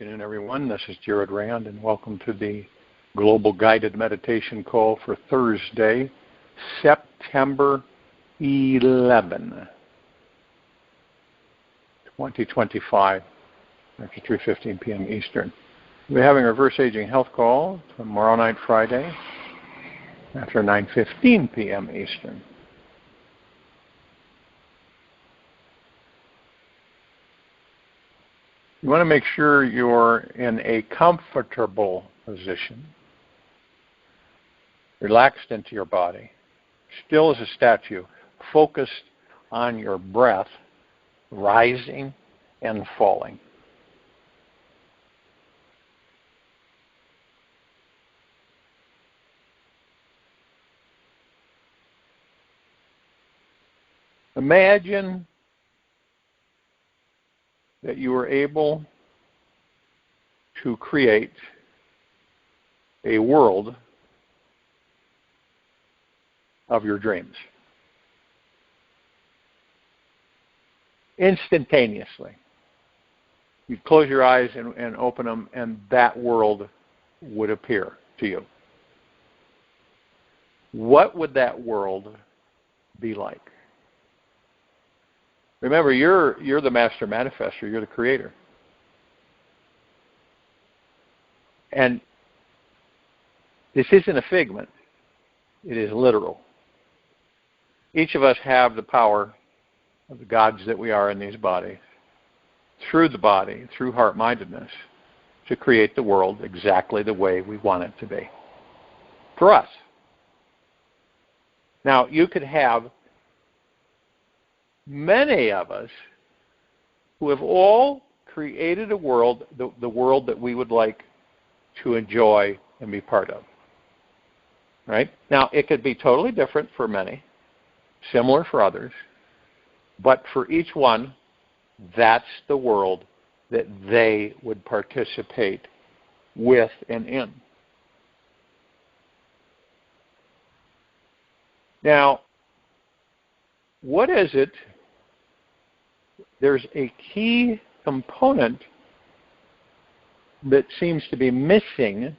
afternoon, everyone. This is Jared Rand, and welcome to the Global Guided Meditation Call for Thursday, September 11, 2025, after 3:15 p.m. Eastern. We're having a reverse aging health call tomorrow night, Friday, after 9:15 p.m. Eastern. You want to make sure you're in a comfortable position, relaxed into your body, still as a statue, focused on your breath, rising and falling. Imagine that you were able to create a world of your dreams instantaneously. You'd close your eyes and open them, and that world would appear to you. What would that world be like? Remember, you're the master manifestor. You're the creator. And this isn't a figment. It is literal. Each of us have the power of the gods that we are in these bodies, through the body, through heart-mindedness, to create the world exactly the way we want it to be. For us. Now, you could have many of us who have all created a world, the world that we would like to enjoy and be part of. Right? Now, it could be totally different for many, similar for others, but for each one, that's the world that they would participate with and in. Now, what is it? There's a key component that seems to be missing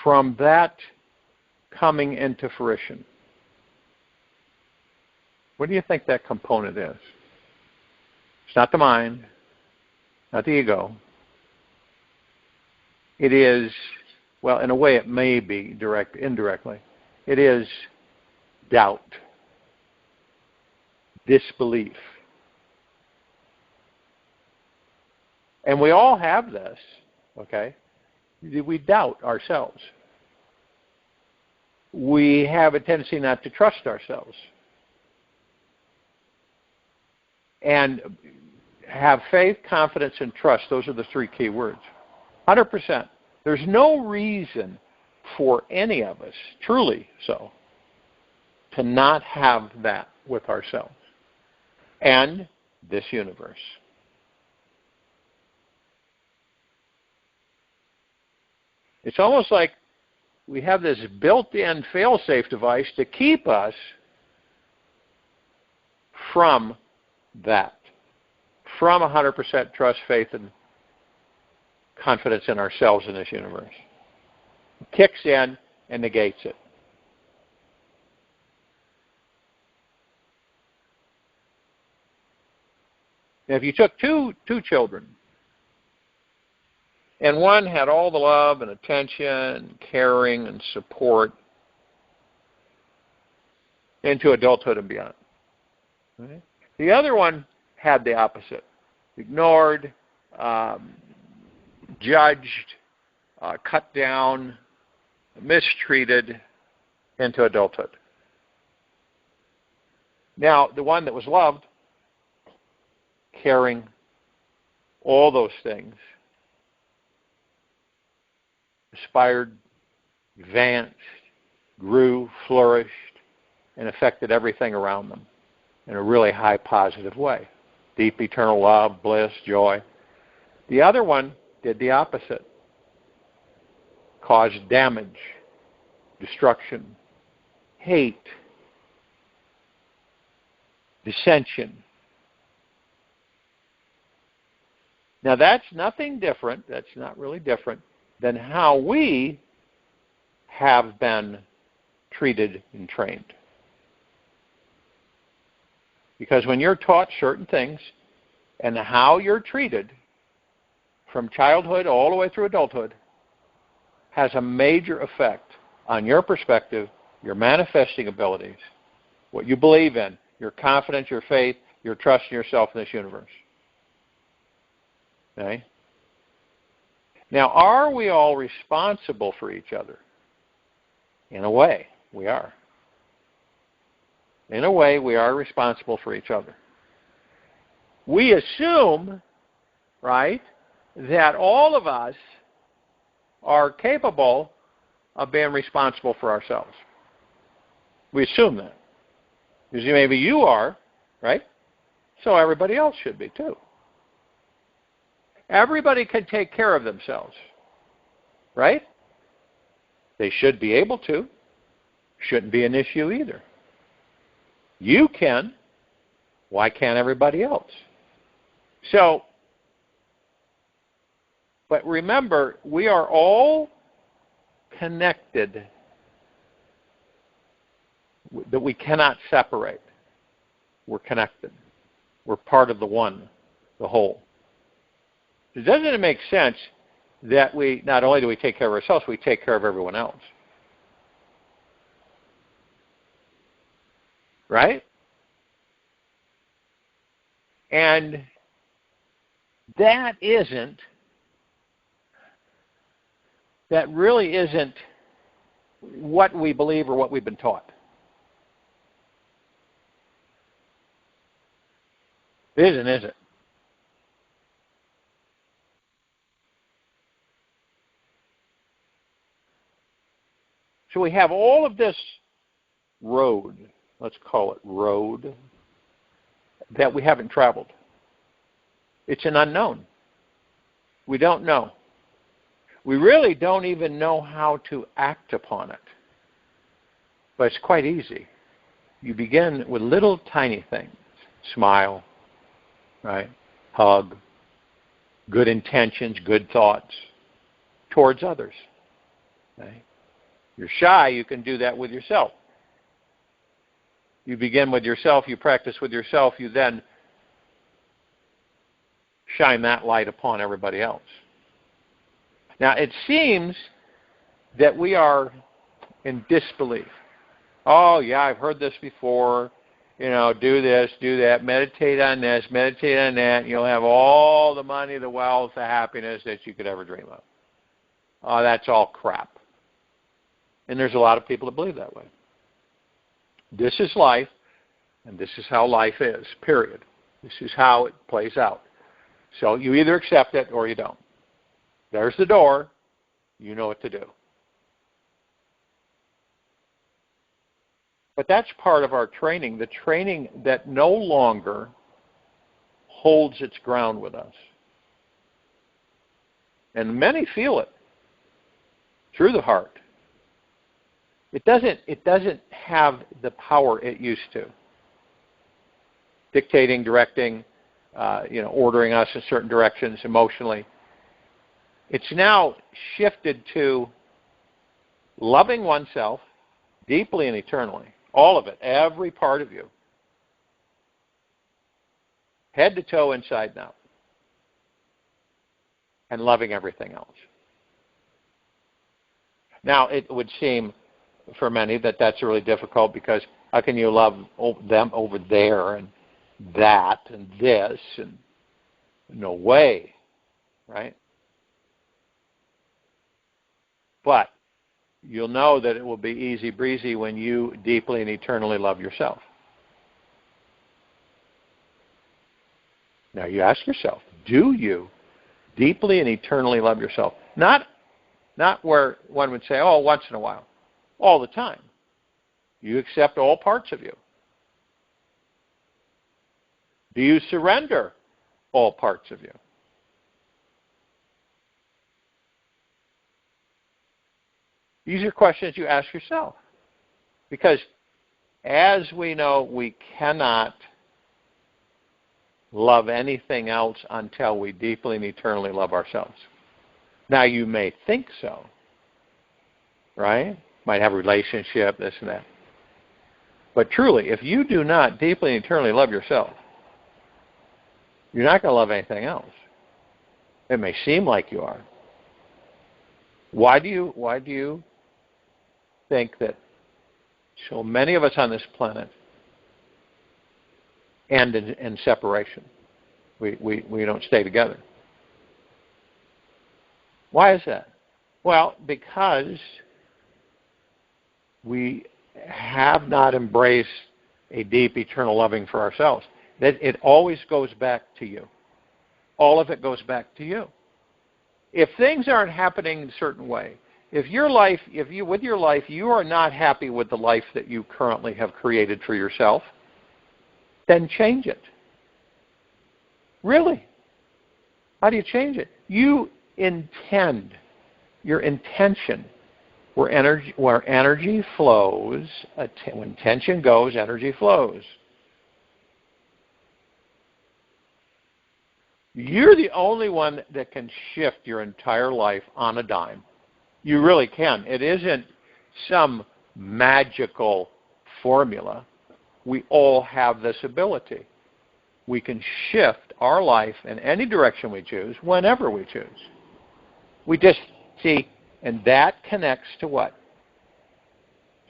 from that coming into fruition. What do you think that component is? It's not the mind, not the ego. It is, well, in a way it may be indirectly. It is doubt, disbelief. And we all have this, okay? We doubt ourselves. We have a tendency not to trust ourselves. And have faith, confidence, and trust. Those are the three key words. 100%. There's no reason for any of us, truly so, to not have that with ourselves and this universe. It's almost like we have this built-in fail-safe device to keep us from that, from 100% trust, faith, and confidence in ourselves in this universe. It kicks in and negates it. Now, if you took two children, and one had all the love and attention and caring and support into adulthood and beyond. Okay? The other one had the opposite. Ignored, judged, cut down, mistreated into adulthood. Now, the one that was loved, caring, all those things, aspired, advanced, grew, flourished, and affected everything around them in a really high positive way. Deep eternal love, bliss, joy. The other one did the opposite. Caused damage, destruction, hate, dissension, Now, that's nothing different. That's not really different than how we have been treated and trained. Because when you're taught certain things and how you're treated from childhood all the way through adulthood has a major effect on your perspective, your manifesting abilities, what you believe in, your confidence, your faith, your trust in yourself in this universe. Okay? Now, are we all responsible for each other? In a way, we are. In a way, we are responsible for each other. We assume, right, that all of us are capable of being responsible for ourselves. We assume that. Because maybe you are, right? So everybody else should be too. Everybody can take care of themselves, right? They should be able to. Shouldn't be an issue either. You can. Why can't everybody else? So, but remember, we are all connected, that we cannot separate. We're connected. We're part of the one, the whole. Doesn't it make sense that we, not only do we take care of ourselves, we take care of everyone else? Right? And that really isn't what we believe or what we've been taught. It isn't, is it? So we have all of this road, let's call it road, that we haven't traveled. It's an unknown. We don't know. We really don't even know how to act upon it. But it's quite easy. You begin with little tiny things. Smile, right? Hug, good intentions, good thoughts towards others. Okay? You're shy, you can do that with yourself. You begin with yourself, you practice with yourself, you then shine that light upon everybody else. Now, it seems that we are in disbelief. Oh, yeah, I've heard this before. You know, do this, do that, meditate on this, meditate on that, and you'll have all the money, the wealth, the happiness that you could ever dream of. Oh, that's all crap. And there's a lot of people that believe that way. This is life, and this is how life is, period. This is how it plays out. So you either accept it or you don't. There's the door. You know what to do. But that's part of our training, the training that no longer holds its ground with us. And many feel it through the heart. It doesn't have the power it used to. Dictating, directing, ordering us in certain directions emotionally. It's now shifted to loving oneself deeply and eternally. All of it, every part of you. Head to toe, inside and out. And loving everything else. Now, it would seem for many that that's really difficult, because how can you love them over there and that and this, and no way, right? But you'll know that it will be easy breezy when you deeply and eternally love yourself. Now you ask yourself, do you deeply and eternally love yourself? Not where one would say, oh, once in a while. All the time. You accept all parts of you. Do you surrender all parts of you? These are questions you ask yourself. Because as we know, we cannot love anything else until we deeply and eternally love ourselves. Now, you may think so, right? Might have a relationship, this and that. But truly, if you do not deeply and eternally love yourself, you're not going to love anything else. It may seem like you are. Why do you think that so many of us on this planet end in separation? We don't stay together. Why is that? Well, because we have not embraced a deep, eternal loving for ourselves. It always goes back to you. All of it goes back to you. If things aren't happening a certain way, with your life you are not happy with the life that you currently have created for yourself, then change it. Really. How do you change it? You intend, your intention, where energy flows, when tension goes, energy flows. You're the only one that can shift your entire life on a dime. You really can. It isn't some magical formula. We all have this ability. We can shift our life in any direction we choose, whenever we choose. We just see, and that connects to what?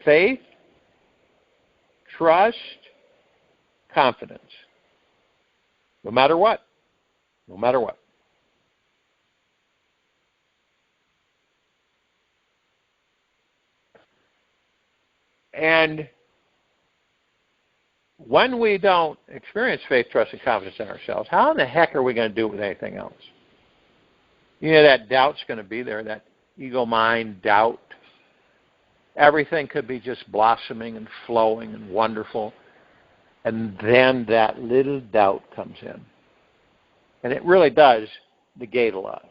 Faith, trust, confidence. No matter what. No matter what. And when we don't experience faith, trust, and confidence in ourselves, how in the heck are we going to do it with anything else? You know, that doubt's going to be there, that ego mind doubt. Everything could be just blossoming and flowing and wonderful. And then that little doubt comes in. And it really does negate a lot.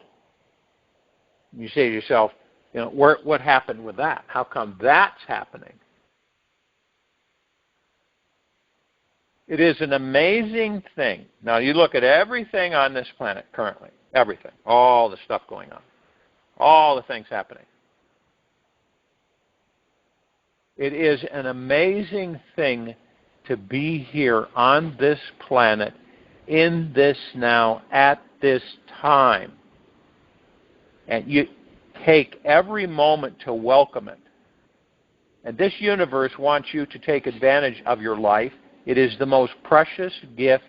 You say to yourself, you know, what happened with that? How come that's happening? It is an amazing thing. Now, you look at everything on this planet currently, everything, all the stuff going on, all the things happening. It is an amazing thing to be here on this planet, in this now, at this time. And you take every moment to welcome it. And this universe wants you to take advantage of your life. It is the most precious gift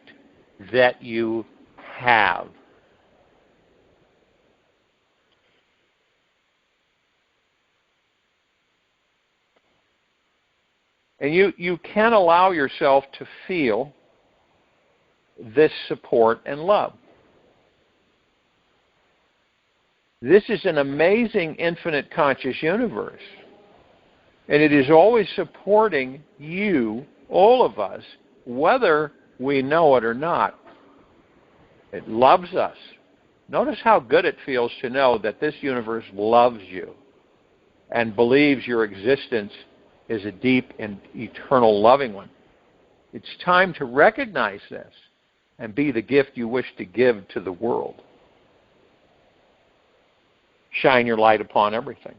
that you have. And you can allow yourself to feel this support and love. This is an amazing infinite conscious universe. And it is always supporting you, all of us, whether we know it or not. It loves us. Notice how good it feels to know that this universe loves you and believes your existence is a deep and eternal loving one. It's time to recognize this and be the gift you wish to give to the world. Shine your light upon everything.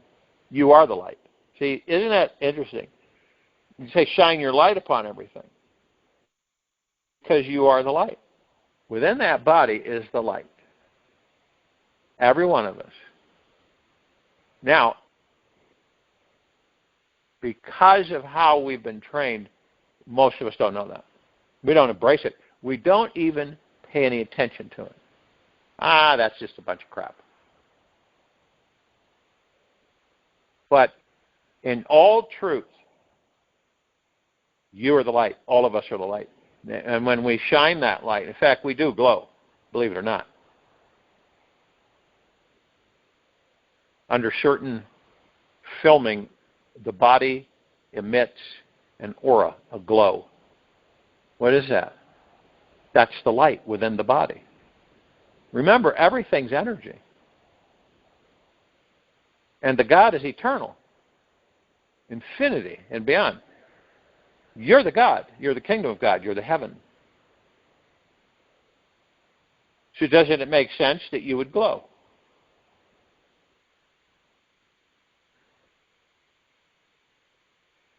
You are the light. See, isn't that interesting? You say shine your light upon everything because you are the light. Within that body is the light. Every one of us. Now, because of how we've been trained, most of us don't know that. We don't embrace it. We don't even pay any attention to it. That's just a bunch of crap. But in all truth, you are the light. All of us are the light. And when we shine that light, in fact, we do glow, believe it or not. Under certain filming, the body emits an aura, a glow. What is that? That's the light within the body. Remember, everything's energy. And the God is eternal, infinity and beyond. You're the God. You're the kingdom of God. You're the heaven. So doesn't it make sense that you would glow?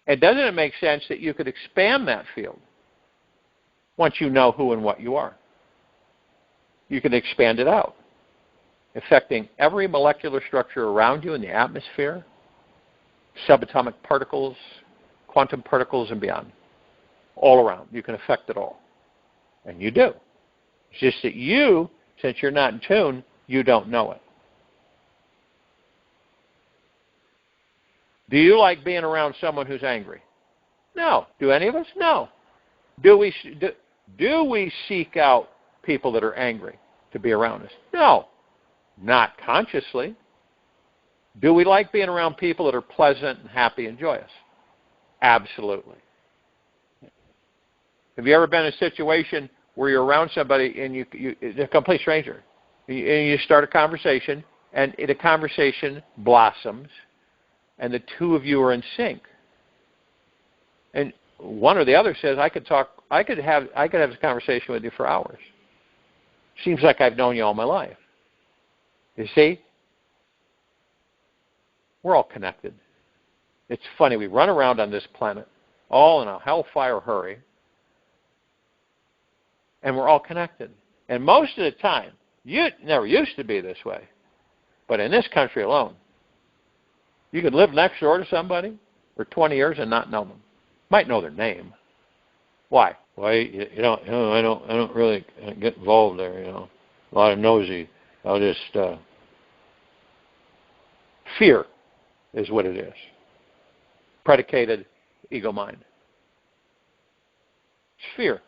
And doesn't it make sense that you could expand that field once you know who and what you are? You can expand it out, affecting every molecular structure around you in the atmosphere, subatomic particles, quantum particles, and beyond. All around. You can affect it all. And you do. It's just that you, since you're not in tune, you don't know it. Do you like being around someone who's angry? No. Do any of us? No. Do we seek out people that are angry to be around us? No. Not consciously. Do we like being around people that are pleasant and happy and joyous? Absolutely. Have you ever been in a situation where you're around somebody and a complete stranger, and you start a conversation, and the conversation blossoms, and the two of you are in sync, and one or the other says, I could have this conversation with you for hours. Seems like I've known you all my life. You see? We're all connected. It's funny, we run around on this planet all in a hellfire hurry, and we're all connected. And most of the time, it never used to be this way, but in this country alone, you could live next door to somebody for 20 years and not know them. Might know their name. Why? Well, I don't really get involved there. A lot of nosy. I'll just fear is what it is. Predicated ego mind. It's fear.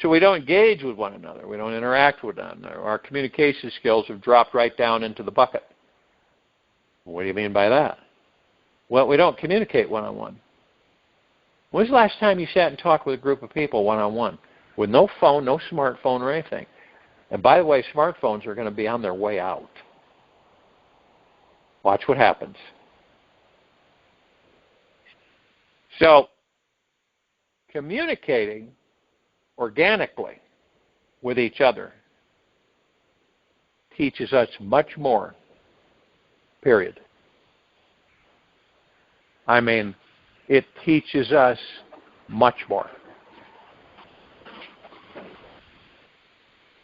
So we don't engage with one another. We don't interact with one another. Our communication skills have dropped right down into the bucket. What do you mean by that? Well, we don't communicate one-on-one. When's the last time you sat and talked with a group of people one-on-one? With no phone, no smartphone or anything. And by the way, smartphones are going to be on their way out. Watch what happens. So, communicating organically with each other teaches us much more, period. I mean, it teaches us much more.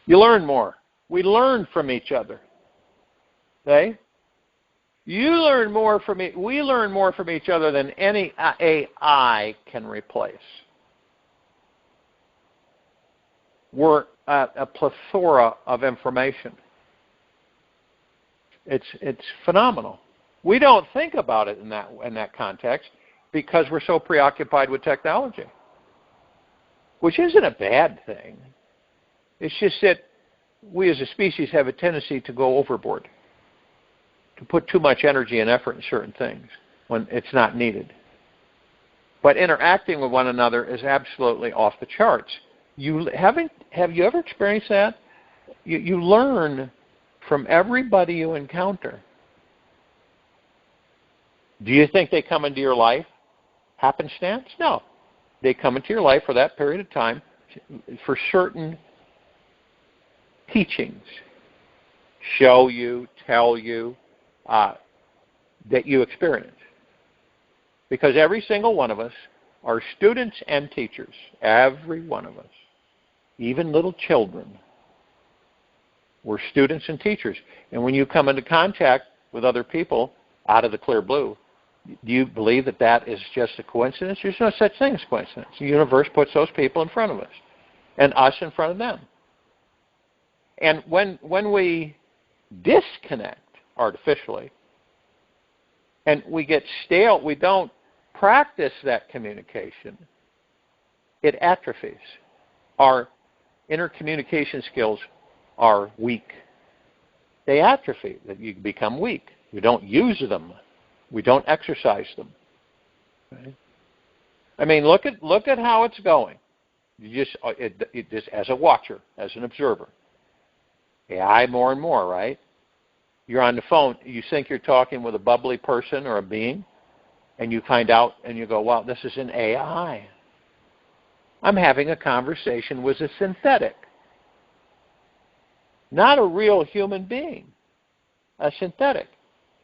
You learn more. We learn from each other. Okay? You learn more from me. We learn more from each other than any AI can replace. We're a plethora of information. It's phenomenal. We don't think about it in that context because we're so preoccupied with technology, which isn't a bad thing. It's just that we as a species have a tendency to go overboard, to put too much energy and effort in certain things when it's not needed. But interacting with one another is absolutely off the charts. Have you ever experienced that? You learn from everybody you encounter. Do you think they come into your life happenstance? No. They come into your life for that period of time for certain teachings. Show you, tell you, that you experience. Because every single one of us are students and teachers. Every one of us. Even little children. We're students and teachers. And when you come into contact with other people out of the clear blue, do you believe that that is just a coincidence? There's no such thing as coincidence. The universe puts those people in front of us and us in front of them. And when we disconnect artificially and we get stale, we don't practice that communication, it atrophies. Our intercommunication skills are weak. They atrophy. You become weak. We don't use them. We don't exercise them. Okay? I mean, look at how it's going. You just as a watcher, as an observer. AI more and more, right? You're on the phone. You think you're talking with a bubbly person or a being, and you find out and you go, wow, this is an AI. I'm having a conversation with a synthetic. not a real human being, a synthetic.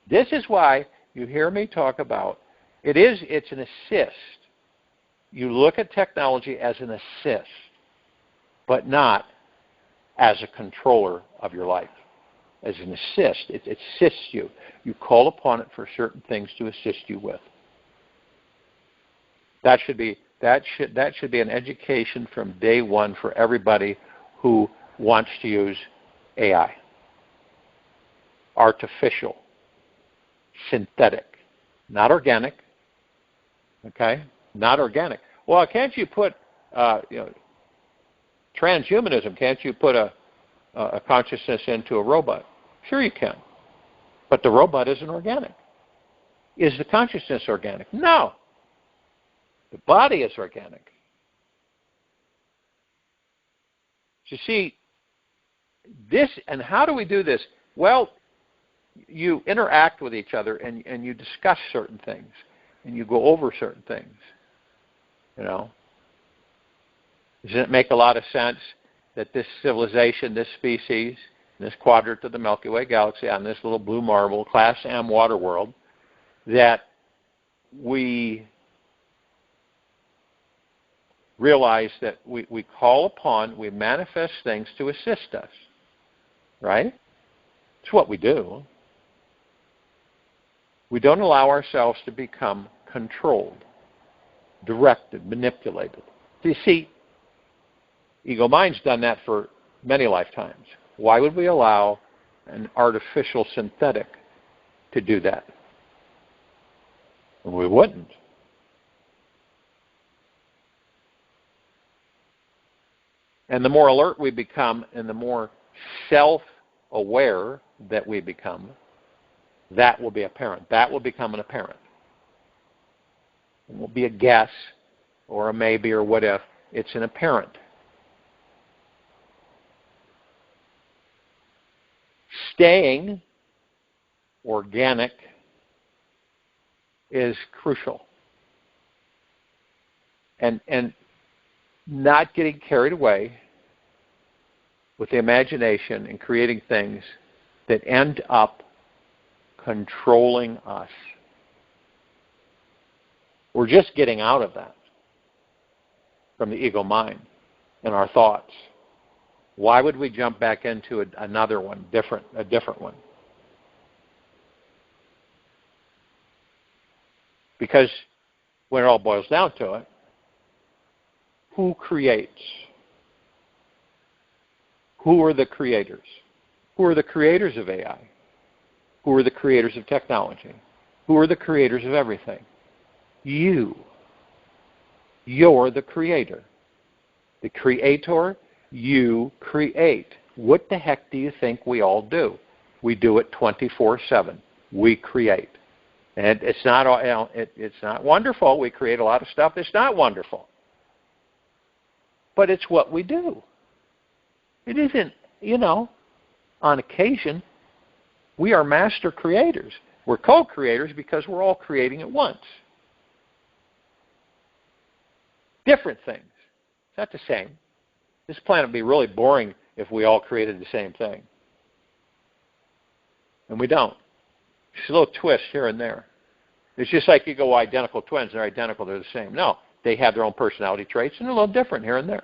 This is why you hear me talk about it's an assist. You look at technology as an assist, but not as a controller of your life. As an assist. It assists you. You call upon it for certain things to assist you with. That should be an education from day one for everybody who wants to use AI. Artificial, synthetic, not organic. Okay, not organic. Well, can't you put transhumanism? Can't you put a consciousness into a robot? Sure you can. But the robot isn't organic. Is the consciousness organic? No. The body is organic. You see, this, and how do we do this? Well, you interact with each other and you discuss certain things and you go over certain things. You know? Doesn't it make a lot of sense that this civilization, this species, this quadrant of the Milky Way galaxy on this little blue marble, Class M water world, that we realize that we call upon, we manifest things to assist us, right? It's what we do. We don't allow ourselves to become controlled, directed, manipulated. You see, ego mind's done that for many lifetimes. Why would we allow an artificial synthetic to do that? We wouldn't. And the more alert we become and the more self-aware that we become, that will be apparent. That will become an apparent. It won't be a guess or a maybe or what if. It's an apparent. Staying organic is crucial. And not getting carried away with the imagination and creating things that end up controlling us. We're just getting out of that from the ego mind and our thoughts. Why would we jump back into another one, a different one? Because when it all boils down to it, who creates? Who are the creators? Who are the creators of AI? Who are the creators of technology? Who are the creators of everything? You. You're the creator. The creator, you create. What the heck do you think we all do? We do it 24/7. We create. And it's not wonderful. We create a lot of stuff that's not wonderful. But it's what we do. It isn't, on occasion, we are master creators. We're co-creators because we're all creating at once. Different things. It's not the same. This planet would be really boring if we all created the same thing. And we don't. Just a little twist here and there. It's just like you go identical twins. They're identical. They're the same. No. They have their own personality traits, and they're a little different here and there.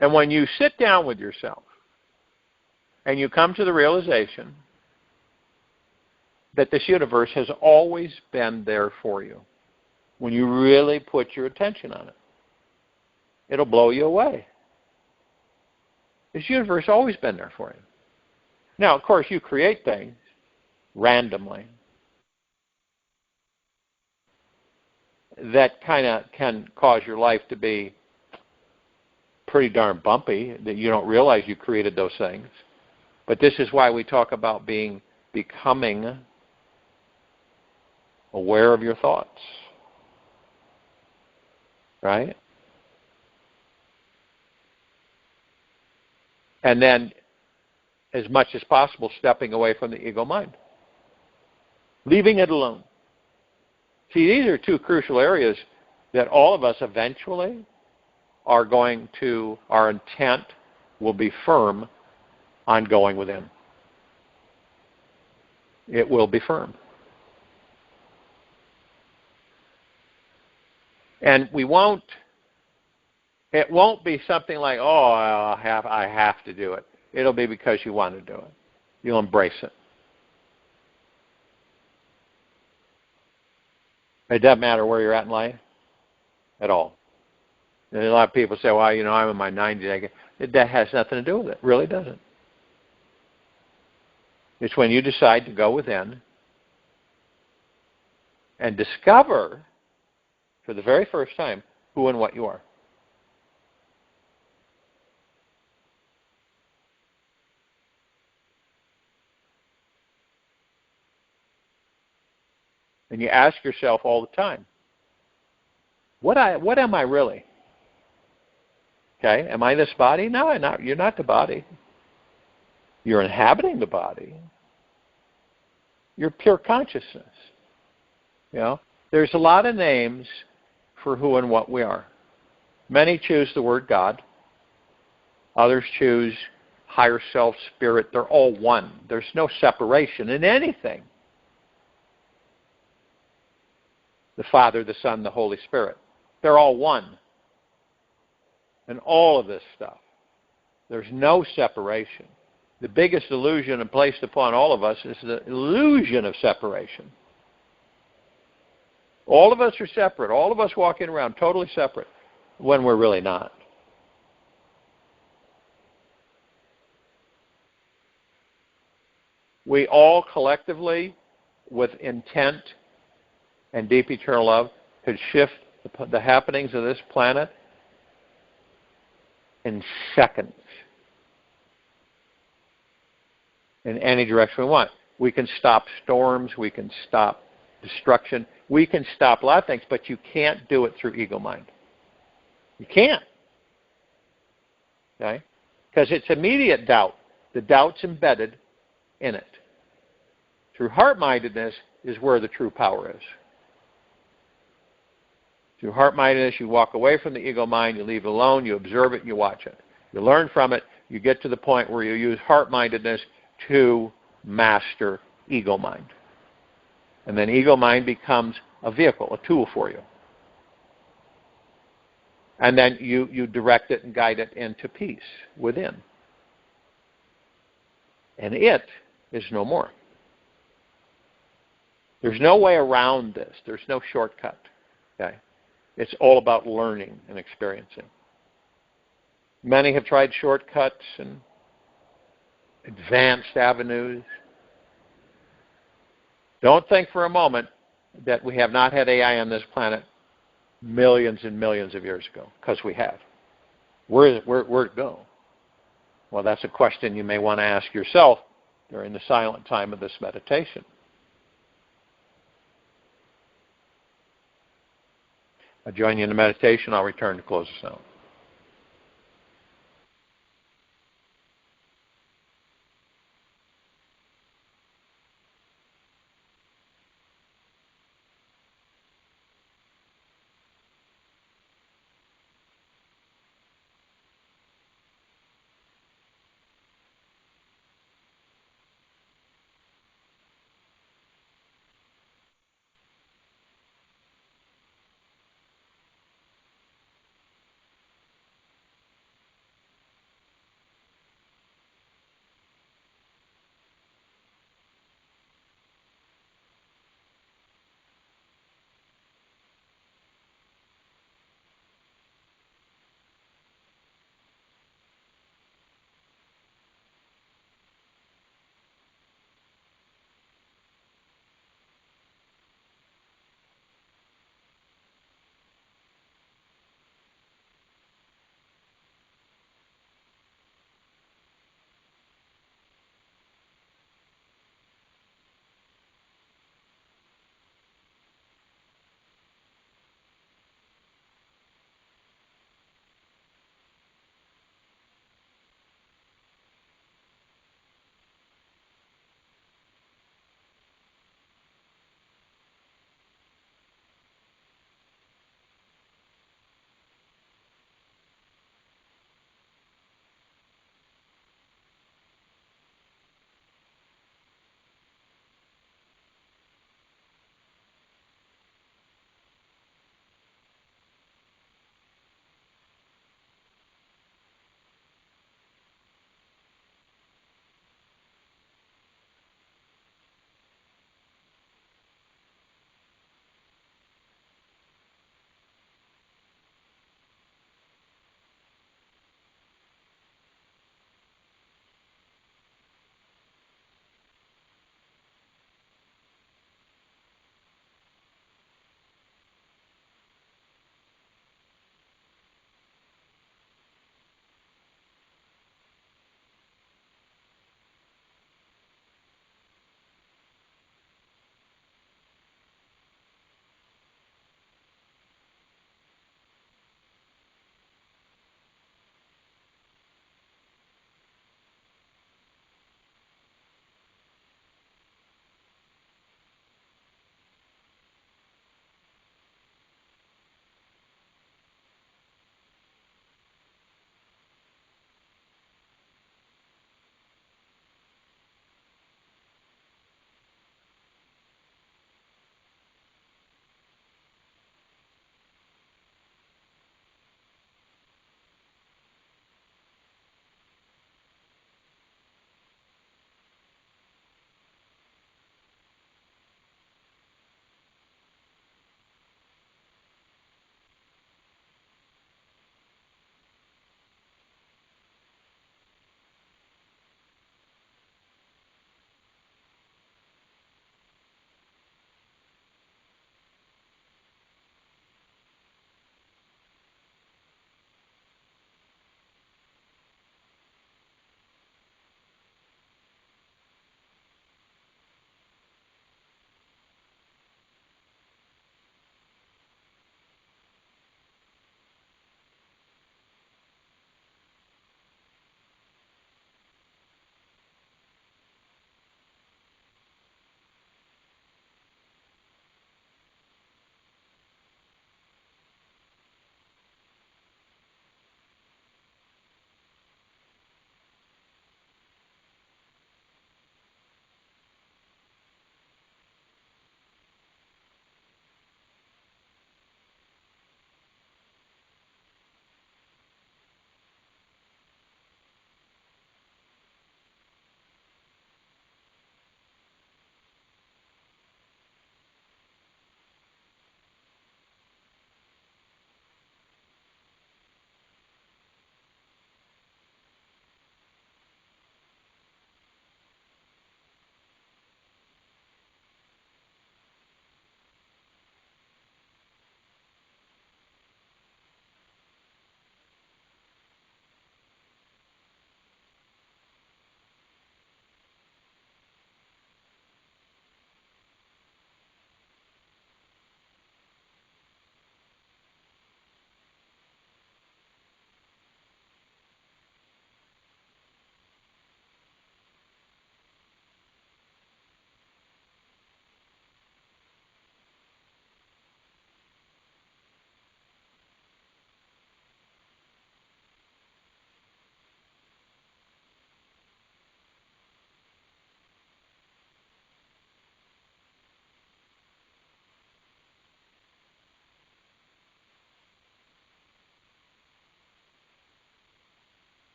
And when you sit down with yourself and you come to the realization that this universe has always been there for you, when you really put your attention on it, it'll blow you away. This universe has always been there for you. Now, of course, you create things randomly that kind of can cause your life to be pretty darn bumpy, that you don't realize you created those things. But this is why we talk about becoming aware of your thoughts. Right? And then, as much as possible, stepping away from the ego mind. leaving it alone. See, these are two crucial areas that all of us eventually are going to, our intent will be firm on going within. It will be firm. And it won't be something like, oh, I have to do it. It'll be because you want to do it. You'll embrace it. It doesn't matter where you're at in life at all. And a lot of people say, well, I'm in my 90s. That has nothing to do with it. It really doesn't. It's when you decide to go within and discover for the very first time who and what you are. And you ask yourself all the time, what am I really? Okay, am I this body? No, I'm not. You're not the body. You're inhabiting the body. You're pure consciousness. There's a lot of names for who and what we are. Many choose the word God. Others choose higher self, spirit. They're all one. There's no separation in anything. The Father, the Son, the Holy Spirit. They're all one. And all of this stuff. There's no separation. The biggest illusion placed upon all of us is the illusion of separation. All of us are separate. All of us walking around totally separate when we're really not. We all collectively, with intent and deep eternal love, could shift the happenings of this planet in seconds in any direction we want. We can stop storms. We can stop destruction. We can stop a lot of things, but you can't do it through ego mind. You can't. Okay? Because it's immediate doubt. The doubt's embedded in it. Through heart-mindedness is where the true power is. Through heart-mindedness, you walk away from the ego mind, you leave it alone, you observe it, and you watch it. You learn from it, you get to the point where you use heart-mindedness to master ego mind. And then ego mind becomes a vehicle, a tool for you. And then you direct it and guide it into peace within. And it is no more. There's no way around this. There's no shortcut. Okay? It's all about learning and experiencing. Many have tried shortcuts and advanced avenues. Don't think for a moment that we have not had AI on this planet millions and millions of years ago, because we have. Where'd it go? Well, that's a question you may want to ask yourself during the silent time of this meditation. I'll join you in the meditation. I'll return to close us out.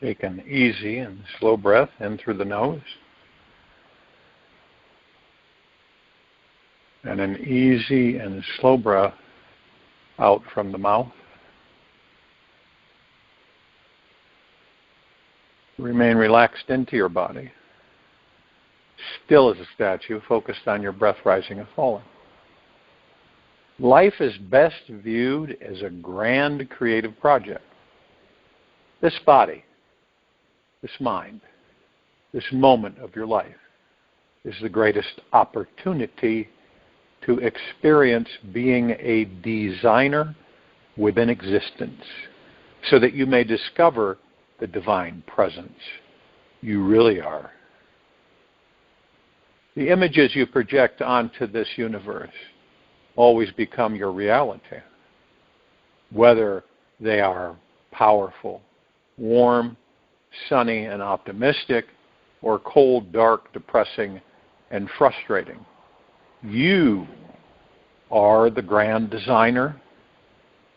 Take an easy and slow breath in through the nose. And an easy and slow breath out from the mouth. Remain relaxed into your body. Still as a statue, focused on your breath rising and falling. Life is best viewed as a grand creative project. This body, this mind, this moment of your life is the greatest opportunity to experience being a designer within existence, so that you may discover the divine presence you really are. The images you project onto this universe always become your reality, whether they are powerful, warm, sunny, and optimistic, or cold, dark, depressing, and frustrating. You are the grand designer,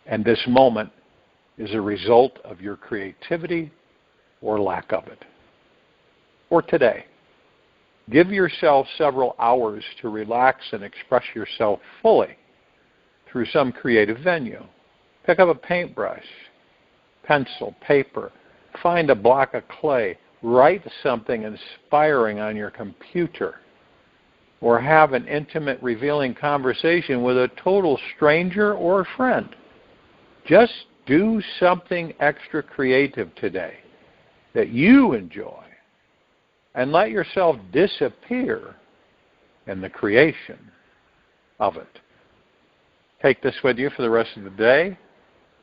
and this moment is a result of your creativity or lack of it. For today, give yourself several hours to relax and express yourself fully through some creative venue. Pick up a paintbrush, pencil, paper, find a block of clay, write something inspiring on your computer, or have an intimate, revealing conversation with a total stranger or friend. Just do something extra creative today that you enjoy, and let yourself disappear in the creation of it. Take this with you for the rest of the day,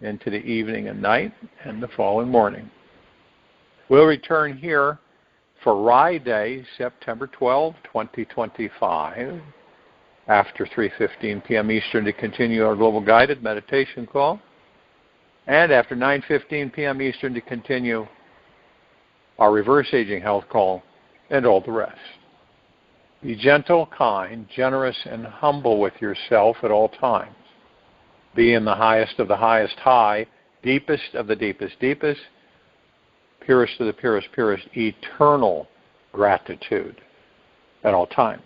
into the evening and night, and the following morning. We'll return here for Friday, September 12, 2025, after 3:15 p.m. Eastern to continue our global guided meditation call, and after 9:15 p.m. Eastern to continue our reverse aging health call, and all the rest. Be gentle, kind, generous, and humble with yourself at all times. Be in the highest of the highest high, deepest of the deepest deepest, purest of the purest purest, eternal gratitude at all times,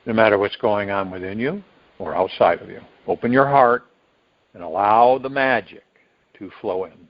no matter what's going on within you or outside of you. Open your heart and allow the magic to flow in.